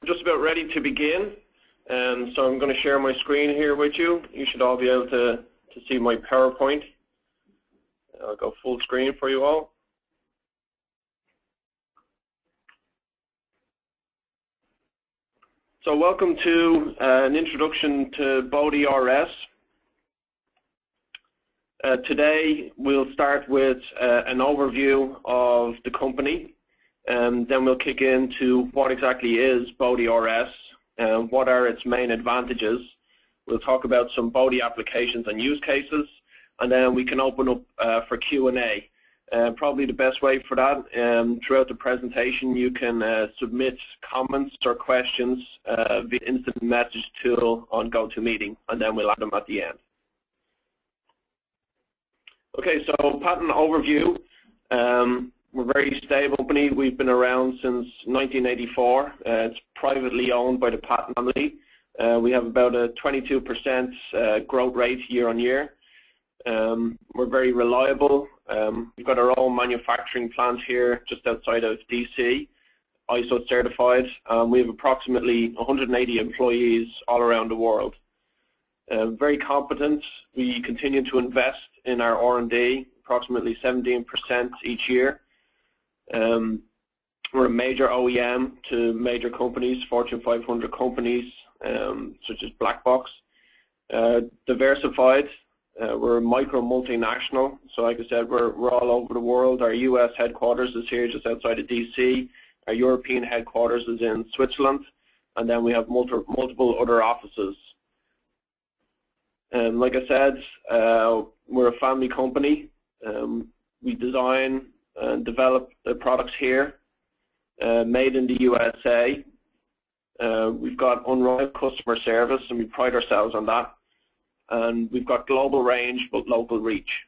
Just about ready to begin, so I'm going to share my screen here with you. You should all be able to see my PowerPoint. I'll go full screen for you all. So welcome to an introduction to BODi RS. Today we'll start with an overview of the company, and then we'll kick into what exactly is BODi RS and what are its main advantages. We'll talk about some BODi applications and use cases, and then we can open up for Q&A. Probably the best way for that, throughout the presentation you can submit comments or questions via instant message tool on GoToMeeting, and then we'll add them at the end. Okay, so Patton overview. We're a very stable company. We've been around since 1984. It's privately owned by the Patton family. We have about a 22% growth rate year on year. We're very reliable. We've got our own manufacturing plant here just outside of DC, ISO certified. We have approximately 180 employees all around the world. Very competent. We continue to invest in our R&D, approximately 17% each year. We're a major OEM to major companies, Fortune 500 companies, such as Blackbox. Diversified. We're a micro multinational, so like I said, we're all over the world. Our US headquarters is here just outside of DC. Our European headquarters is in Switzerland, and then we have multiple other offices. Like I said, we're a family company. We design and develop the products here, made in the USA. We've got unrivaled customer service, and we pride ourselves on that. And we've got global range but local reach.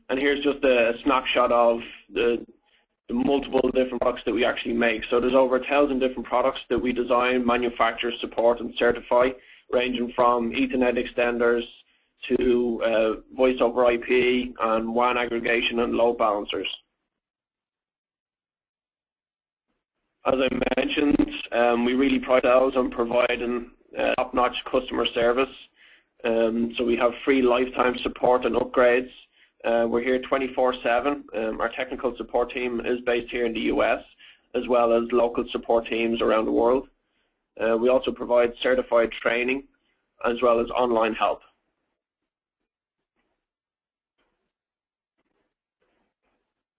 And here's just a snapshot of the multiple different products that we actually make. So there's over 1,000 different products that we design, manufacture, support, and certify, ranging from Ethernet extenders to voice over IP and WAN aggregation and load balancers. As I mentioned, we really pride ourselves on providing top-notch customer service. So we have free lifetime support and upgrades. We're here 24/7. Our technical support team is based here in the US, as well as local support teams around the world. We also provide certified training as well as online help.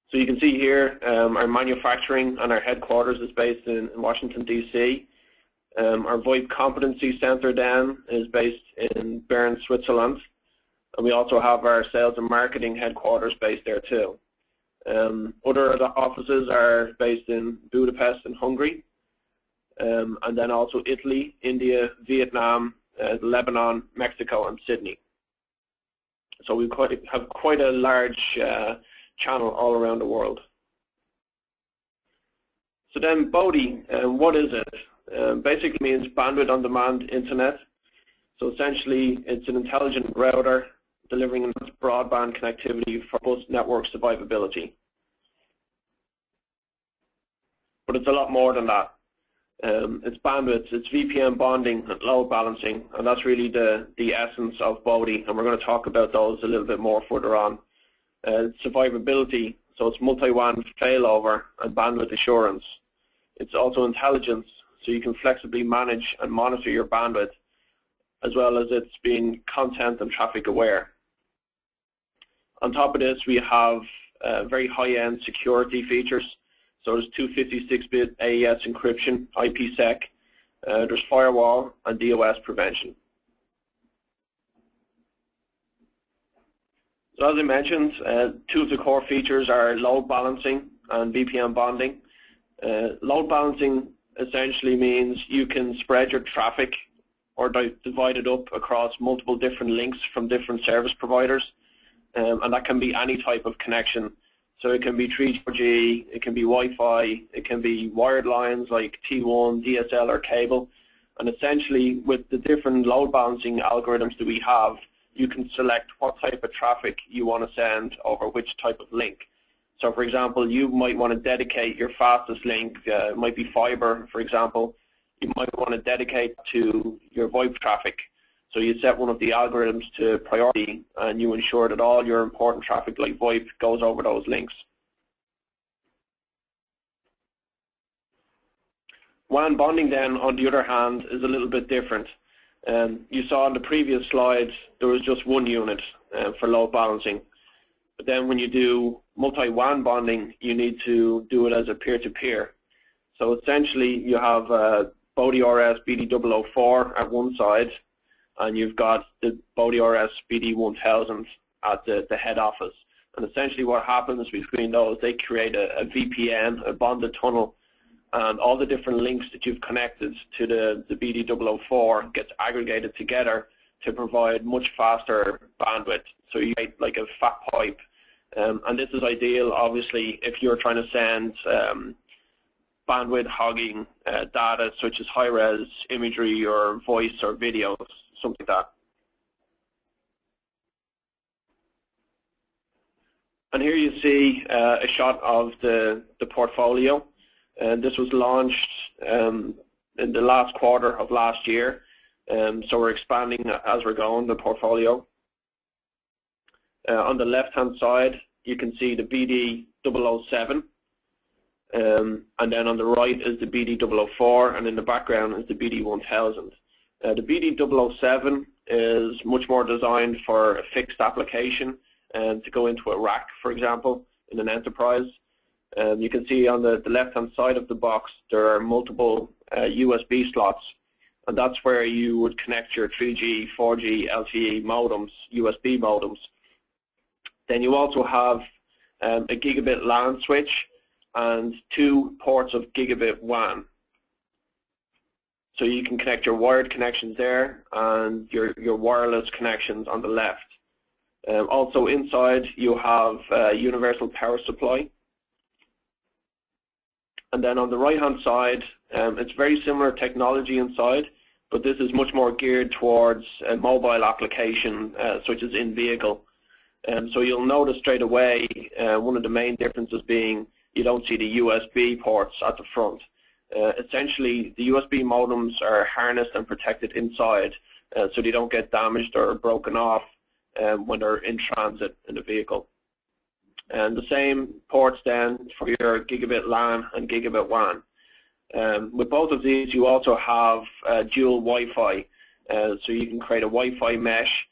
So you can see here our manufacturing and our headquarters is based in Washington, DC. Our VoIP Competency Center then is based in Bern, Switzerland. And we also have our sales and marketing headquarters based there too. Other offices are based in Budapest and Hungary, and then also Italy, India, Vietnam, Lebanon, Mexico, and Sydney. So we have quite a large channel all around the world. So then BODi, what is it? Basically means bandwidth on demand internet. So essentially it's an intelligent router delivering broadband connectivity for both network survivability. But it's a lot more than that. It's bandwidth, it's VPN bonding and load balancing, and that's really the essence of BODi, and we're going to talk about those a little bit more further on. Survivability, so it's multi-WAN failover and bandwidth assurance. It's also intelligence, so you can flexibly manage and monitor your bandwidth, as well as it's being content and traffic aware. On top of this, we have very high-end security features. So there's 256-bit AES encryption, IPsec, there's firewall and DOS prevention. So as I mentioned, two of the core features are load balancing and VPN bonding. Load balancing essentially means you can spread your traffic or divide it up across multiple different links from different service providers, and that can be any type of connection. So it can be 3G, 4G, it can be Wi-Fi, it can be wired lines like T1, DSL, or cable. And essentially, with the different load balancing algorithms that we have, you can select what type of traffic you want to send over which type of link. So for example, you might want to dedicate your fastest link, it might be fiber, for example. You might want to dedicate to your VoIP traffic. So you set one of the algorithms to priority, and you ensure that all your important traffic like VoIP goes over those links. WAN bonding then, on the other hand, is a little bit different. You saw in the previous slide there was just one unit for load balancing. But then when you do multi-WAN bonding, you need to do it as a peer-to-peer. So essentially you have BODi RS BD004 at one side, and you've got the BODi RS BD1000 at the head office. And essentially what happens between those, they create a VPN, a bonded tunnel, and all the different links that you've connected to the BD004 gets aggregated together to provide much faster bandwidth. So you get like a fat pipe. And this is ideal, obviously, if you're trying to send bandwidth hogging data such as high-res imagery or voice or videos, something like that. And here you see a shot of the portfolio. And this was launched in the last quarter of last year. So we're expanding as we're going, the portfolio. On the left-hand side, you can see the BD007. And then on the right is the BD004, and in the background is the BD1000. The BD007 is much more designed for a fixed application and to go into a rack, for example, in an enterprise. You can see on the left-hand side of the box there are multiple USB slots, and that's where you would connect your 3G, 4G, LTE modems, USB modems. Then you also have a gigabit LAN switch and 2 ports of gigabit WAN. So you can connect your wired connections there and your wireless connections on the left. Also inside you have universal power supply. And then on the right-hand side, it's very similar technology inside, but this is much more geared towards a mobile application, such as in-vehicle. So you'll notice straight away one of the main differences being you don't see the USB ports at the front. Essentially, the USB modems are harnessed and protected inside, so they don't get damaged or broken off when they're in transit in the vehicle. And the same ports then for your gigabit LAN and gigabit WAN. With both of these, you also have dual Wi-Fi, so you can create a Wi-Fi mesh,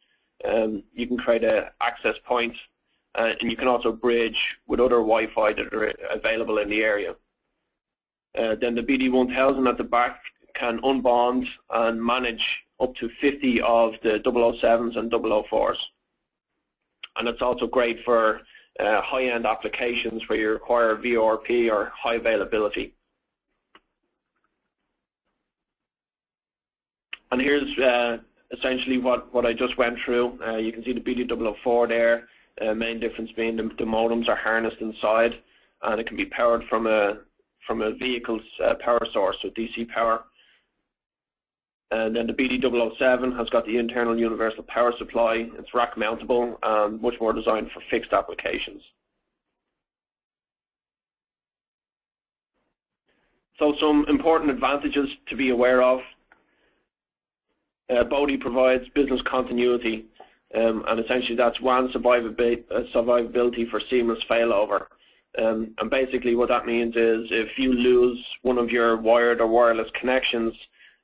you can create an access point, and you can also bridge with other Wi-Fi that are available in the area. Then the BD1000 at the back can unbond and manage up to 50 of the 007s and 004s. And it's also great for high-end applications where you require VoRP or high availability. And here's essentially what I just went through. You can see the BD004 there. Main difference being the modems are harnessed inside, and it can be powered from a vehicle's power source, so DC power. And then the BD007 has got the internal universal power supply. It's rack mountable and much more designed for fixed applications. So some important advantages to be aware of. BODi provides business continuity, and essentially that's WAN survivability for seamless failover. And basically what that means is if you lose one of your wired or wireless connections,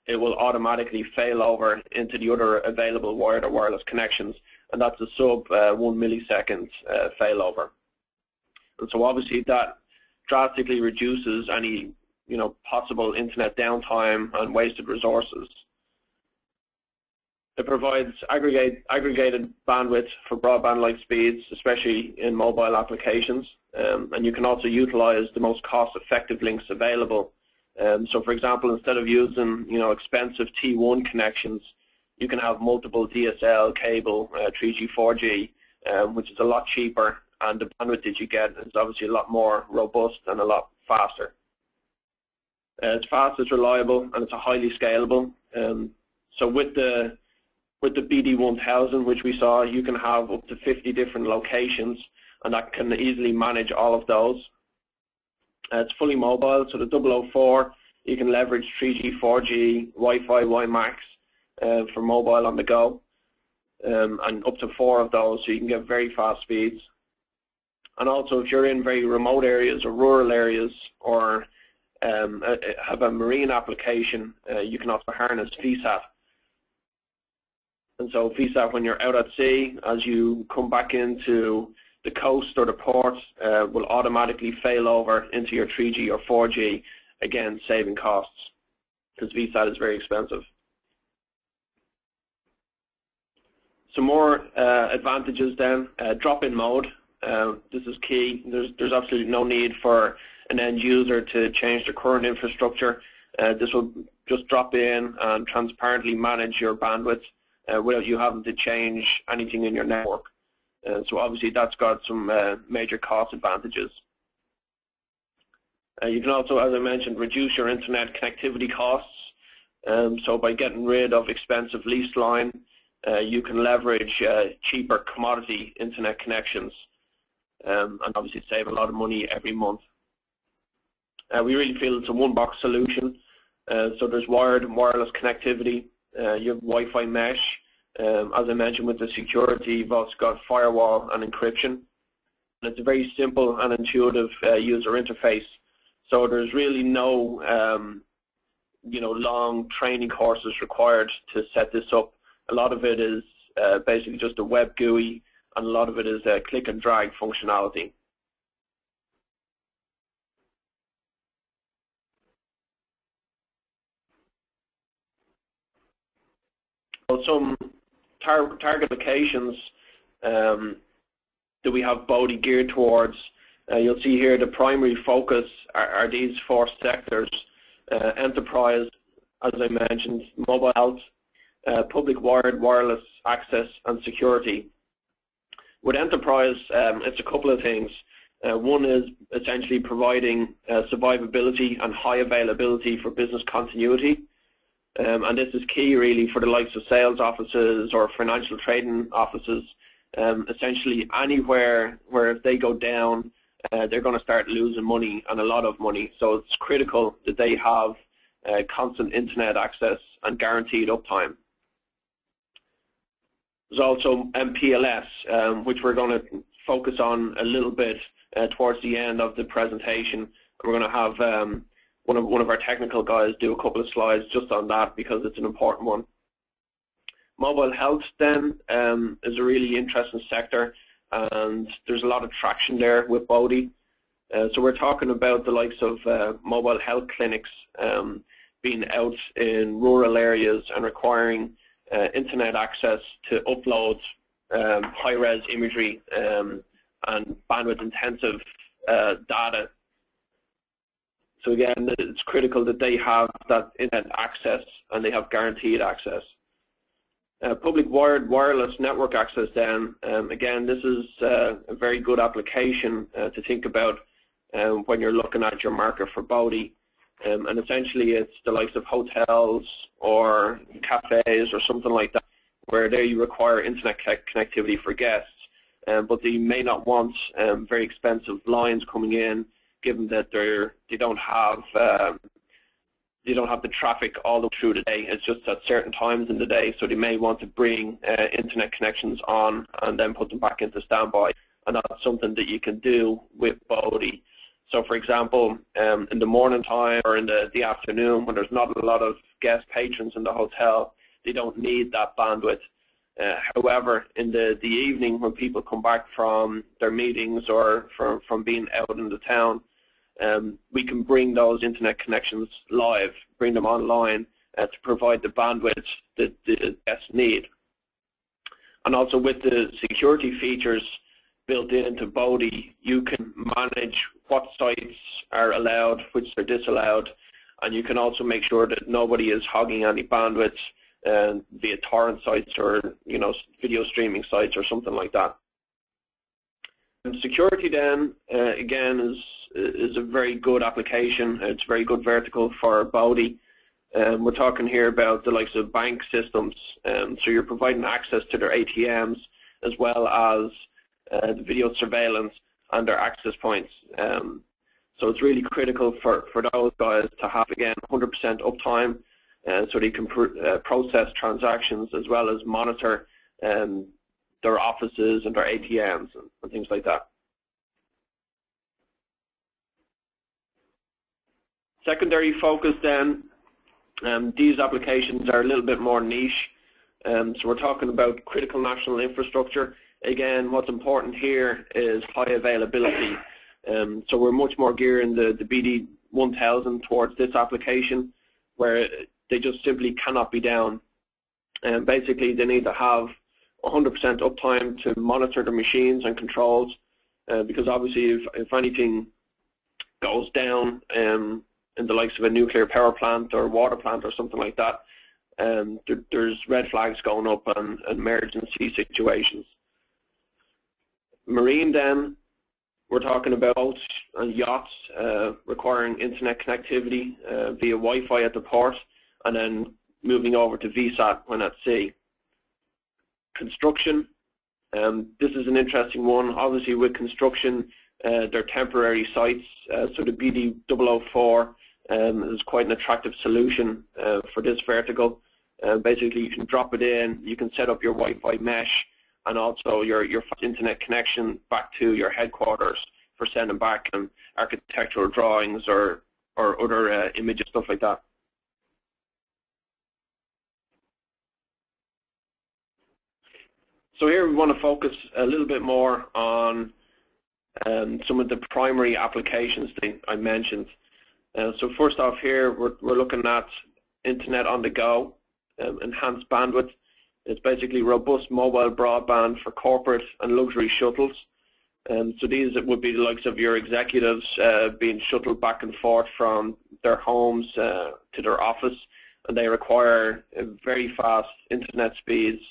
it will automatically fail over into the other available wired or wireless connections, and that's a sub 1 millisecond failover. And so obviously that drastically reduces any possible internet downtime and wasted resources. It provides aggregated bandwidth for broadband-like speeds, especially in mobile applications, and you can also utilize the most cost-effective links available. So for example, instead of using expensive T1 connections, you can have multiple DSL cable, 3G, 4G, which is a lot cheaper, and the bandwidth that you get is obviously a lot more robust and a lot faster. It's fast, it's reliable, and it's a highly scalable. So with the BD1000, which we saw, you can have up to 50 different locations and that can easily manage all of those. It's fully mobile, so the 004, you can leverage 3G, 4G, Wi-Fi, WiMAX for mobile on the go, and up to 4 of those, so you can get very fast speeds. And also, if you're in very remote areas or rural areas, or have a marine application, you can also harness VSAT. And so VSAT, when you're out at sea, as you come back into the coast or the port, will automatically fail over into your 3G or 4G, again saving costs, because VSAT is very expensive. Some more advantages then, drop-in mode. This is key. There's absolutely no need for an end user to change their current infrastructure. This will just drop in and transparently manage your bandwidth without you having to change anything in your network. So obviously that's got some major cost advantages. You can also, as I mentioned, reduce your internet connectivity costs. So by getting rid of expensive leased line, you can leverage cheaper commodity internet connections, and obviously save a lot of money every month. We really feel it's a one-box solution. So there's wired and wireless connectivity. You have Wi-Fi mesh. As I mentioned, with the security, you've also got firewall and encryption. And it's a very simple and intuitive user interface. So there's really no long training courses required to set this up. A lot of it is basically just a web GUI, and a lot of it is click and drag functionality. So some target locations that we have BODi geared towards, you'll see here the primary focus are these 4 sectors: enterprise, as I mentioned, mobile health, public wired wireless access, and security. With enterprise, it's a couple of things. One is essentially providing survivability and high availability for business continuity. And this is key really for the likes of sales offices or financial trading offices. Essentially anywhere where if they go down, they're going to start losing money, and a lot of money. So it's critical that they have constant internet access and guaranteed uptime. There's also MPLS, which we're going to focus on a little bit towards the end of the presentation. We're going to have one of our technical guys do a couple of slides just on that, because it's an important one. Mobile health then is a really interesting sector, and there's a lot of traction there with BODi. So we're talking about the likes of mobile health clinics being out in rural areas and requiring internet access to upload high-res imagery and bandwidth-intensive data. So again, it's critical that they have that internet access and they have guaranteed access. Public wired wireless network access then, again, this is a very good application to think about when you're looking at your market for BODi. And essentially it's the likes of hotels or cafes or something like that, where there you require internet connectivity for guests, but they may not want very expensive lines coming in, given that they don't have the traffic all the way through the day. It's just at certain times in the day, so they may want to bring internet connections on and then put them back into standby, and that's something that you can do with BODi. So for example, in the morning time or in the afternoon, when there's not a lot of guest patrons in the hotel, they don't need that bandwidth. However, in the evening, when people come back from their meetings or from being out in the town, we can bring those internet connections live, bring them online to provide the bandwidth that the guests need. And also with the security features built into BODi, you can manage what sites are allowed, which are disallowed, and you can also make sure that nobody is hogging any bandwidth via torrent sites or video streaming sites or something like that. And security then, again, is a very good application. It's a very good vertical for BODi. We're talking here about the likes of bank systems. So you're providing access to their ATMs as well as the video surveillance, and their access points. So it's really critical for those guys to have, again, 100% uptime, so they can process transactions as well as monitor their offices and their ATMs and things like that. Secondary focus then, these applications are a little bit more niche. So we're talking about critical national infrastructure. Again, what's important here is high availability. So we're much more gearing the BODi 1000 towards this application, where they just simply cannot be down. And basically they need to have 100% uptime to monitor the machines and controls, because obviously if anything goes down in the likes of a nuclear power plant or water plant or something like that, there's red flags going up and emergency situations. Marine then, we're talking about boats and yachts requiring internet connectivity via Wi-Fi at the port, and then moving over to VSAT when at sea. Construction, this is an interesting one. Obviously with construction, they're temporary sites, so the BODi 004 is quite an attractive solution for this vertical. Basically you can drop it in, you can set up your Wi-Fi mesh, and also your internet connection back to your headquarters for sending back architectural drawings or other images, stuff like that. So here we want to focus a little bit more on some of the primary applications that I mentioned. So first off here, we're looking at internet on the go, enhanced bandwidth. It's basically robust mobile broadband for corporate and luxury shuttles. So these would be the likes of your executives being shuttled back and forth from their homes to their office, and they require very fast internet speeds.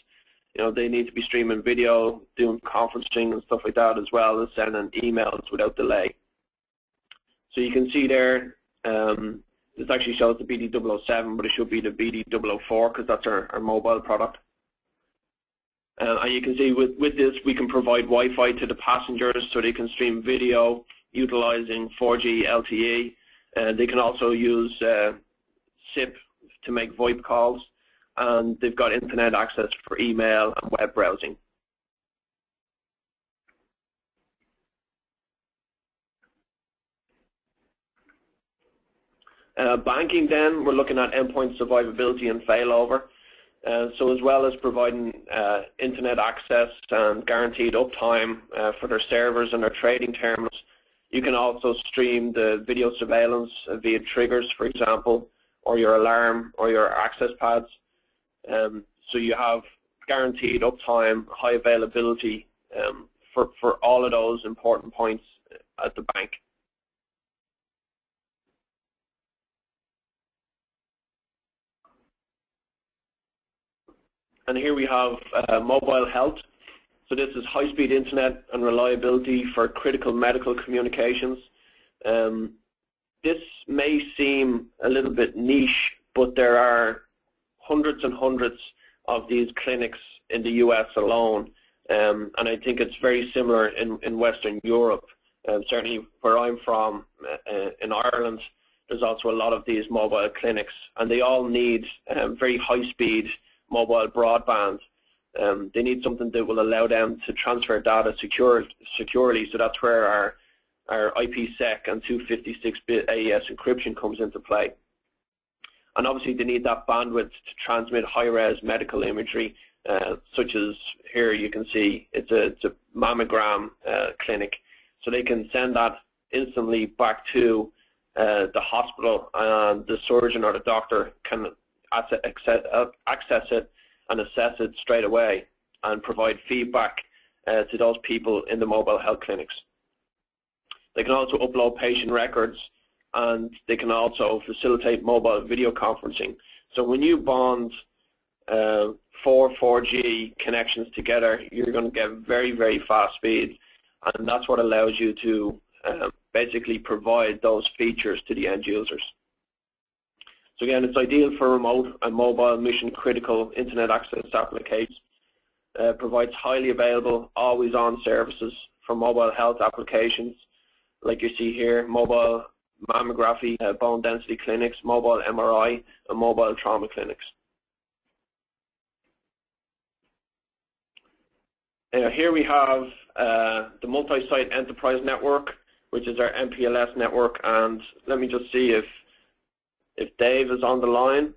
You know, they need to be streaming video, doing conferencing and stuff like that, as well as sending emails without delay. So you can see there, this actually shows the BODi 007, but it should be the BODi 004 because that's our mobile product. And you can see with this, we can provide Wi-Fi to the passengers so they can stream video utilizing 4G LTE. They can also use SIP to make VoIP calls, and they've got internet access for email and web browsing. Banking then, we're looking at endpoint survivability and failover. So as well as providing internet access and guaranteed uptime for their servers and their trading terminals, you can also stream the video surveillance via triggers, for example, or your alarm or your access pads. So you have guaranteed uptime, high availability for all of those important points at the bank. And here we have mobile health. So this is high-speed internet and reliability for critical medical communications. This may seem a little bit niche, but there are hundreds and hundreds of these clinics in the US alone. And I think it's very similar in Western Europe. Certainly where I'm from, in Ireland, there's also a lot of these mobile clinics, and they all need very high-speed mobile broadband. They need something that will allow them to transfer data securely, so that's where our IPsec and 256-bit AES encryption comes into play. And obviously they need that bandwidth to transmit high-res medical imagery, such as here you can see it's a mammogram clinic. So they can send that instantly back to the hospital, and the surgeon or the doctor can access it and assess it straight away and provide feedback to those people in the mobile health clinics. They can also upload patient records, and they can also facilitate mobile video conferencing. So when you bond 4G connections together, you're going to get very, very fast speeds, and that's what allows you to basically provide those features to the end users. So again, it's ideal for remote and mobile mission-critical internet access applications. provides highly available, always-on services for mobile health applications, like you see here, mobile mammography, bone density clinics, mobile MRI, and mobile trauma clinics. Here we have the Multisite Enterprise Network, which is our MPLS network, and let me just see if Dave is on the line.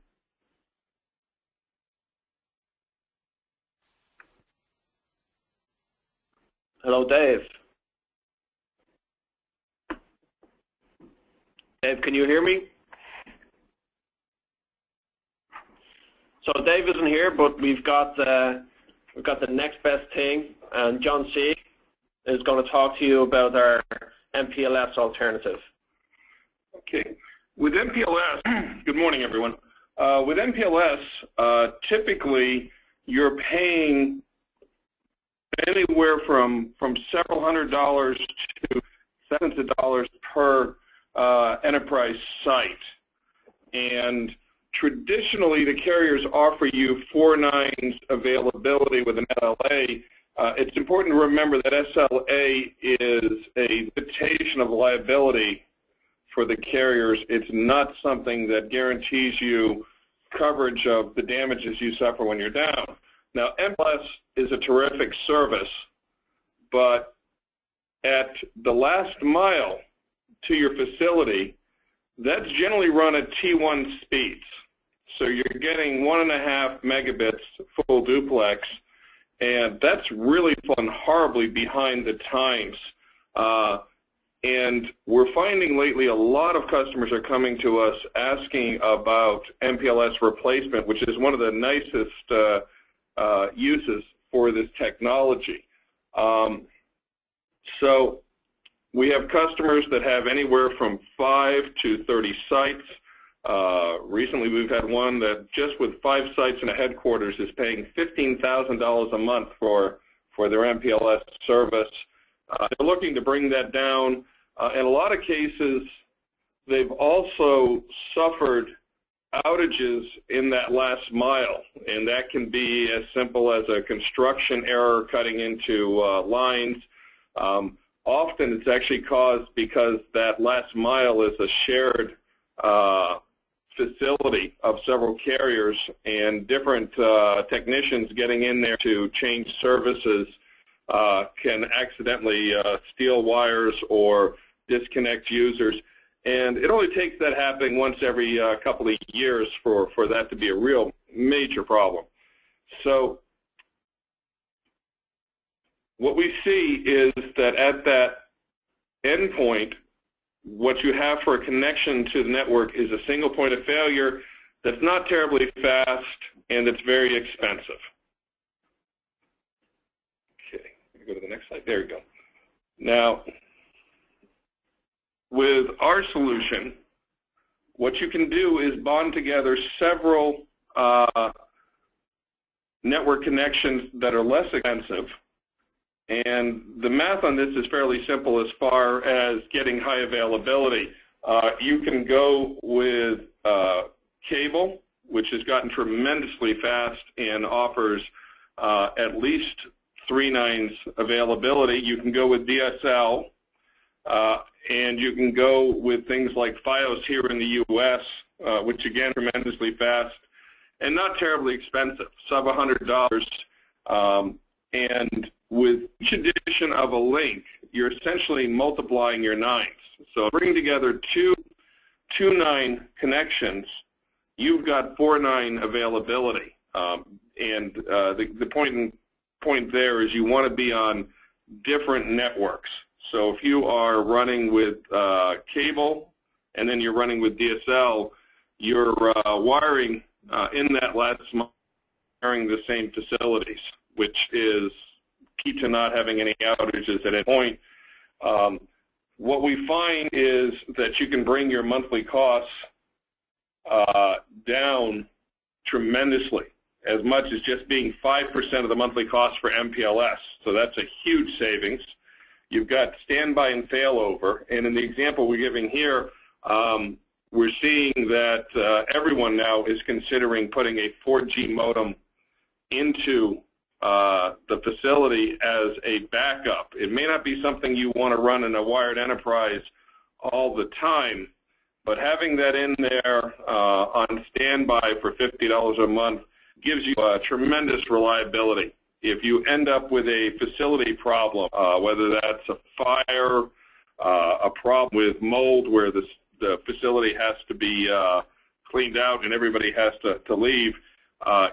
Hello, Dave. Dave, can you hear me? So Dave isn't here, but we've got the next best thing, and John C. is going to talk to you about our MPLS alternative. Okay. With MPLS, good morning, everyone. With MPLS, typically you're paying anywhere from several $100s to thousands of dollars per enterprise site. And traditionally, the carriers offer you 4 nines availability with an SLA. It's important to remember that SLA is a limitation of liability for the carriers. It's not something that guarantees you coverage of the damages you suffer when you're down. Now, MPLS is a terrific service, but at the last mile to your facility, that's generally run at T1 speeds. So you're getting 1.5 megabits full duplex, and that's really fallen horribly behind the times. And we're finding lately a lot of customers are coming to us asking about MPLS replacement, which is one of the nicest uses for this technology. So we have customers that have anywhere from 5 to 30 sites. Recently we've had one that just with 5 sites and a headquarters is paying $15,000 a month for their MPLS service. They're looking to bring that down. In a lot of cases, they've also suffered outages in that last mile, and that can be as simple as a construction error cutting into lines. Often it's actually caused because that last mile is a shared facility of several carriers, and different technicians getting in there to change services can accidentally steal wires or disconnect users. And it only takes that happening once every couple of years for that to be a real major problem. So what we see is that at that endpoint, what you have for a connection to the network is a single point of failure that's not terribly fast and it's very expensive. Okay, go to the next slide. There you go. Now, with our solution, what you can do is bond together several network connections that are less expensive. And the math on this is fairly simple as far as getting high availability. You can go with cable, which has gotten tremendously fast and offers at least 3 nines availability. You can go with DSL. And you can go with things like FiOS here in the U.S., which again, tremendously fast and not terribly expensive, sub $100. And with each addition of a link, you're essentially multiplying your nines. So bringing together two 9 connections, you've got 4 9 availability. And the point there is you want to be on different networks. So if you are running with cable and then you're running with DSL, you're wiring in that last mile, sharing the same facilities, which is key to not having any outages at any point. What we find is that you can bring your monthly costs down tremendously, as much as just being 5% of the monthly cost for MPLS. So that's a huge savings. You've got standby and failover, and in the example we're giving here, we're seeing that everyone now is considering putting a 4G modem into the facility as a backup. It may not be something you want to run in a wired enterprise all the time, but having that in there on standby for $50 a month gives you tremendous reliability. If you end up with a facility problem, whether that's a fire, a problem with mold where the facility has to be cleaned out and everybody has to leave,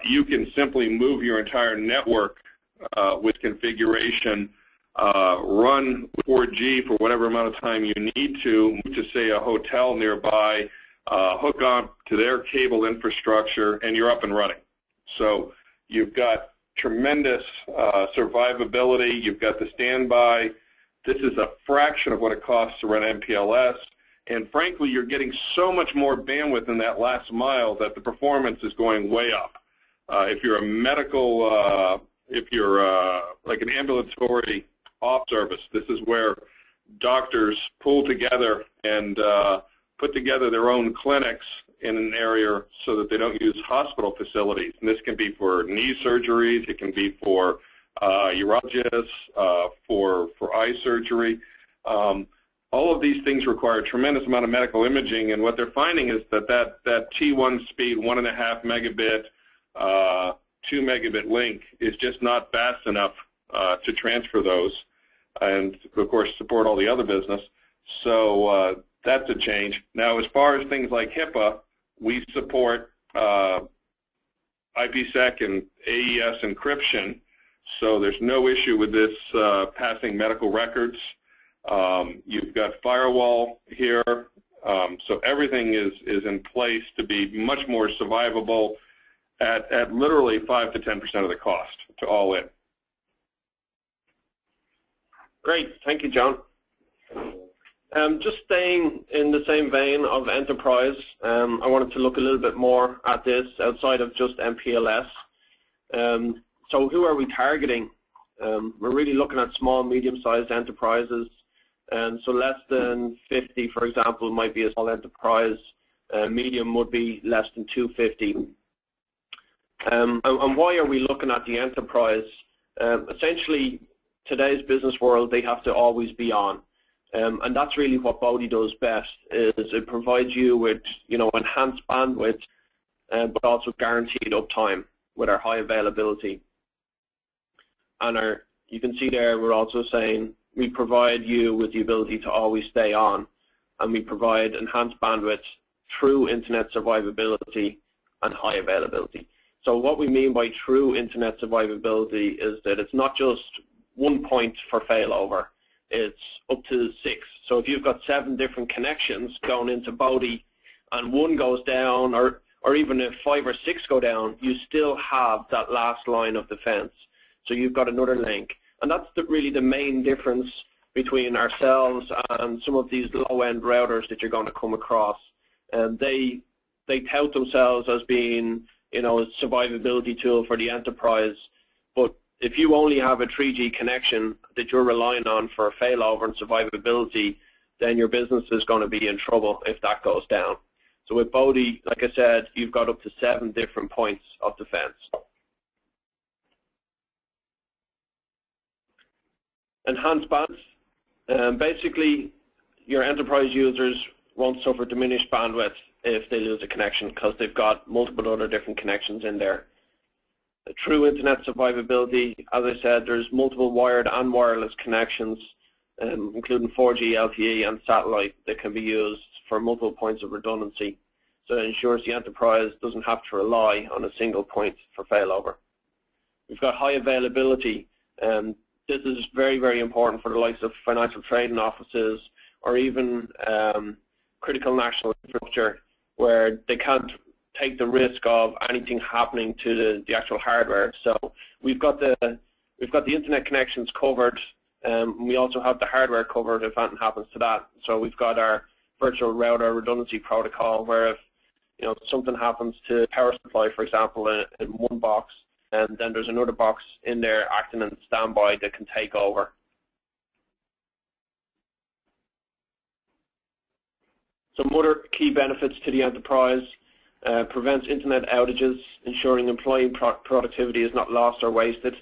you can simply move your entire network with configuration, run 4G for whatever amount of time you need to say a hotel nearby, hook on to their cable infrastructure, and you're up and running. So you've got tremendous survivability. You've got the standby. This is a fraction of what it costs to run MPLS. And frankly, you're getting so much more bandwidth in that last mile that the performance is going way up. If you're a medical, if you're like an ambulatory off service, this is where doctors pull together and put together their own clinics in an area so that they don't use hospital facilities. And this can be for knee surgeries, it can be for urologists, for eye surgery. All of these things require a tremendous amount of medical imaging, and what they're finding is that T1 speed, 1.5 megabit, 2 megabit link is just not fast enough to transfer those, and of course support all the other business. So that's a change. Now, as far as things like HIPAA, we support IPsec and AES encryption, so there's no issue with this passing medical records. You've got firewall here, so everything is in place to be much more survivable at literally 5 to 10% of the cost to all in. Great, thank you, John. Just staying in the same vein of enterprise, I wanted to look a little bit more at this outside of just MPLS. So who are we targeting? We're really looking at small, medium-sized enterprises. So less than 50, for example, might be a small enterprise. Medium would be less than 250. And why are we looking at the enterprise? Essentially, today's business world, they have to always be on. And that's really what BODi does best, is it provides you with, enhanced bandwidth, but also guaranteed uptime with our high availability. And you can see there, we're also saying we provide you with the ability to always stay on, and we provide enhanced bandwidth through internet survivability and high availability. So what we mean by true internet survivability is that it's not just 1 point for failover. It's up to 6. So if you've got 7 different connections going into BODi and 1 goes down, or even if 5 or 6 go down, you still have that last line of defense. So you've got another link. And that's really the main difference between ourselves and some of these low-end routers that you're going to come across. And they tout themselves as being, a survivability tool for the enterprise. But if you only have a 3G connection that you're relying on for failover and survivability, then your business is going to be in trouble if that goes down. So with BODi, like I said, you've got up to 7 different points of defense. Enhanced bandwidth. Basically, your enterprise users won't suffer diminished bandwidth if they lose a connection because they've got multiple other different connections in there. True internet survivability, as I said, there's multiple wired and wireless connections, including 4G, LTE, and satellite that can be used for multiple points of redundancy. So it ensures the enterprise doesn't have to rely on a single point for failover. We've got high availability. This is very, very important for the likes of financial trading offices or even critical national infrastructure, where they can't take the risk of anything happening to the actual hardware. So we've got the internet connections covered. We also have the hardware covered if anything happens to that. So we've got our virtual router redundancy protocol, where if something happens to power supply, for example, in one box, and then there's another box in there acting in standby that can take over. Some other key benefits to the enterprise: prevents internet outages, ensuring employee productivity is not lost or wasted.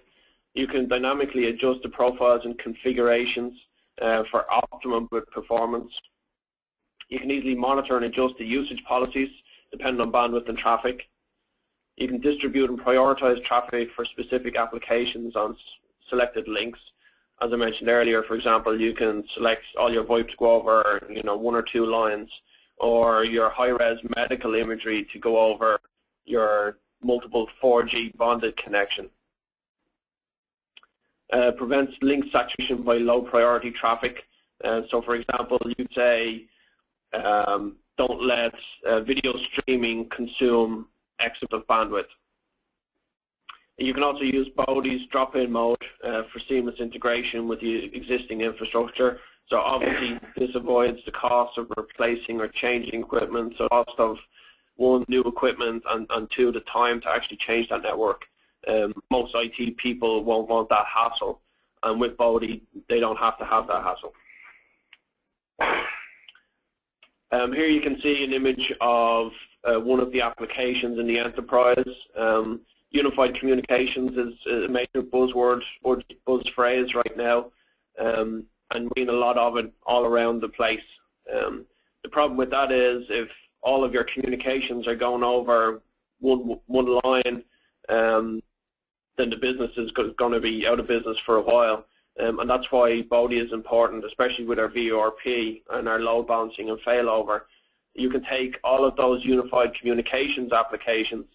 You can dynamically adjust the profiles and configurations for optimum performance. You can easily monitor and adjust the usage policies depending on bandwidth and traffic. You can distribute and prioritize traffic for specific applications on selected links. As I mentioned earlier, for example, you can select all your VoIP to go over, 1 or 2 lines, or your high-res medical imagery to go over your multiple 4G bonded connection. Prevents link saturation by low priority traffic. So for example, you'd say, don't let video streaming consume X amount of bandwidth. You can also use BODi's drop-in mode for seamless integration with the existing infrastructure. So obviously this avoids the cost of replacing or changing equipment, so cost of 1, new equipment, and 2, the time to actually change that network. Most IT people won't want that hassle, and with BODi they don't have to have that hassle. Here you can see an image of one of the applications in the enterprise. Unified communications is a major buzzword or buzz phrase right now, and we're seeing a lot of it all around the place. The problem with that is if all of your communications are going over one line, then the business is going to be out of business for a while. And that's why BODi is important, especially with our VORP and our load balancing and failover. You can take all of those unified communications applications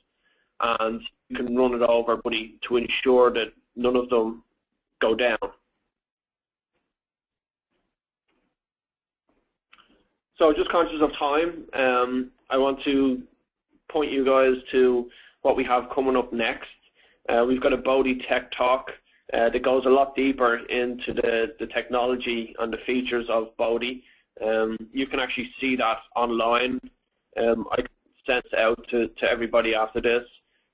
and you can run it over BODi to ensure that none of them go down. So just conscious of time, I want to point you guys to what we have coming up next. We've got a BODi Tech Talk that goes a lot deeper into the technology and the features of BODi. You can actually see that online. I can send it out to everybody after this,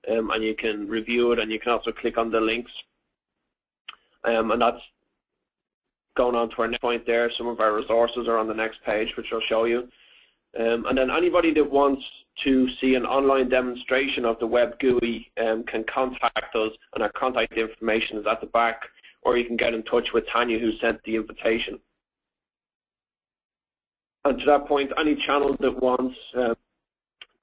and you can review it, and you can also click on the links. And that's going on to our next point there. Some of our resources are on the next page, which I'll show you. And then anybody that wants to see an online demonstration of the web GUI can contact us, and our contact information is at the back, or you can get in touch with Tanya, who sent the invitation. And to that point, any channel that wants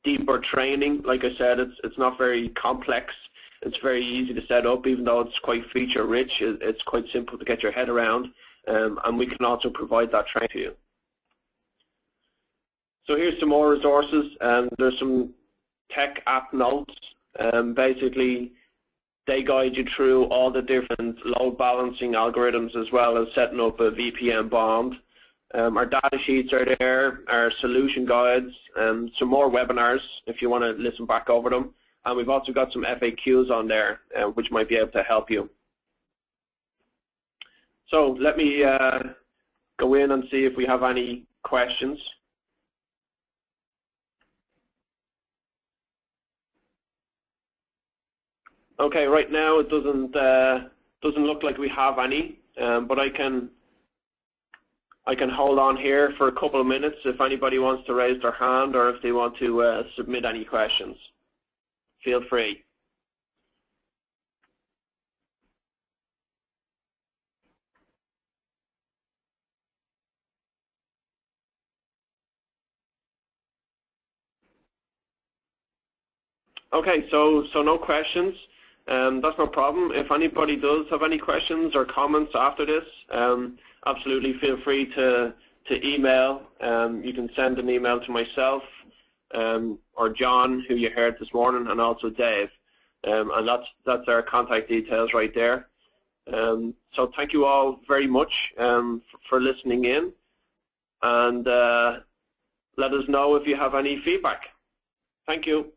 deeper training, like I said, it's not very complex. It's very easy to set up, even though it's quite feature rich. It's quite simple to get your head around, and we can also provide that training to you. So here's some more resources. There's some tech app notes. Basically, they guide you through all the different load balancing algorithms, as well as setting up a VPN bond. Our data sheets are there, our solution guides, some more webinars if you want to listen back over them. And we've also got some FAQs on there, which might be able to help you. So let me go in and see if we have any questions. Okay, right now it doesn't look like we have any, but I can hold on here for a couple of minutes if anybody wants to raise their hand or if they want to submit any questions. Feel free. Okay, so no questions. That's no problem. If anybody does have any questions or comments after this, absolutely feel free to email. You can send an email to myself or John, who you heard this morning, and also Dave. And that's our contact details right there. So thank you all very much for listening in, and let us know if you have any feedback. Thank you.